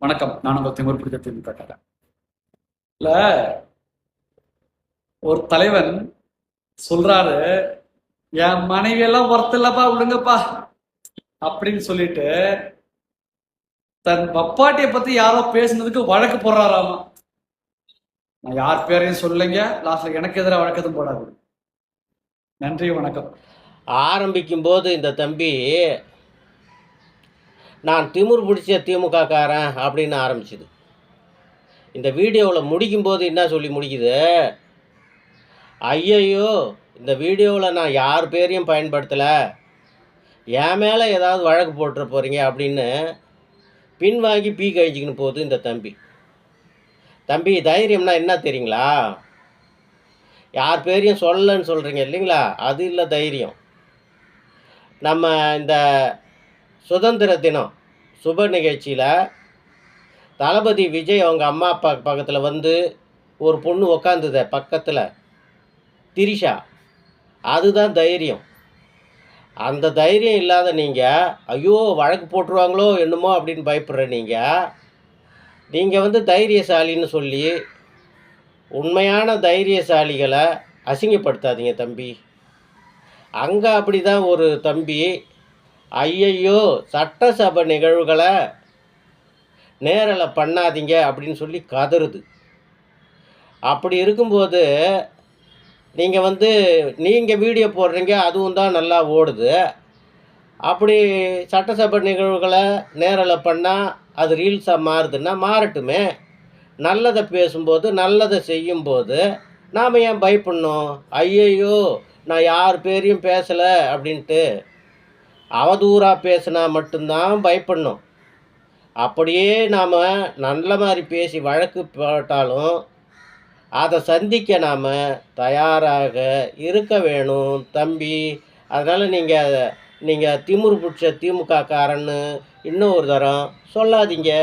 வணக்கம். நான் உங்கள் திமிர் பிடித்த திமுக. இல்ல, ஒரு தலைவன் சொல்றாரு, என் மனைவி எல்லாம் ஒர்த் இல்லப்பா, விடுங்கப்பா அப்படின்னு சொல்லிட்டு தன் பப்பாட்டியை பத்தி யாரோ பேசுனதுக்கு வழக்கு போடுறாராமா. நான் யார் பேரையும் சொல்லுங்க, லாஸ்ட்ல எனக்கு எதிராக வழக்கதும் போடாது. நன்றி, வணக்கம். ஆரம்பிக்கும் போது இந்த தம்பி நான் திமிர் பிடிச்ச திமுக காரன் அப்படின்னு ஆரம்பிச்சுது. இந்த வீடியோவில் முடிக்கும்போது என்ன சொல்லி முடிக்குது, ஐயையோ இந்த வீடியோவில் நான் யார் பேரையும் பயன்படுத்தலை, என் மேலே ஏதாவது வழக்கு போட்டுற போகிறீங்க அப்படின்னு பின்வாங்கி பீ கழிச்சிக்கின்னு போகுது இந்த தம்பி. தம்பி, தைரியம்னா என்ன தெரியுங்களா? யார் பேரையும் சொல்லன்னு சொல்கிறீங்க இல்லைங்களா, அது இல்லை தைரியம். நம்ம இந்த சுதந்திர தினம் சுப நிகழ்ச்சியில் தளபதி விஜய் அவங்க அம்மா அப்பா பக்கத்தில் வந்து ஒரு பொண்ணு உக்காந்துத பக்கத்தில், திரிஷா. அதுதான் தைரியம். அந்த தைரியம் இல்லாத நீங்கள் ஐயோ வழக்கு போட்டுருவாங்களோ என்னமோ அப்படின்னு பயப்படுற நீங்கள் வந்து தைரியசாலின்னு சொல்லி உண்மையான தைரியசாலிகளை அசிங்கப்படுத்தாதீங்க தம்பி. அங்கே அப்படி தான் ஒரு தம்பி ஐயையோ சட்டசபை நிகழ்வுகளை நேரில் பண்ணாதீங்க அப்படின்னு சொல்லி கதறுது. அப்படி இருக்கும்போது நீங்கள் வீடியோ போடுறீங்க, அதுவும் தான் நல்லா ஓடுது. அப்படி சட்டசபை நிகழ்வுகளை நேரில் பண்ணால் அது ரீல்ஸாக மாறுதுன்னா மாறட்டுமே. நல்லதை பேசும்போது நல்லதை செய்யும்போது நாம் ஏன் பயப்படணும்? ஐயையோ நான் யார் பேரையும் பேசலை அப்படின்ட்டு அவதூறாக பேசினா மட்டும்தான் பயப்படணும். அப்படியே நாம் நல்ல மாதிரி பேசி வழக்கு போட்டாலும் அதை சந்திக்க நாம் தயாராக இருக்க வேணும் தம்பி. அதனால் நீங்கள் திமிரு பிடிச்ச திமுக காரன்னு இன்னும் ஒரு தரம் சொல்லாதீங்க.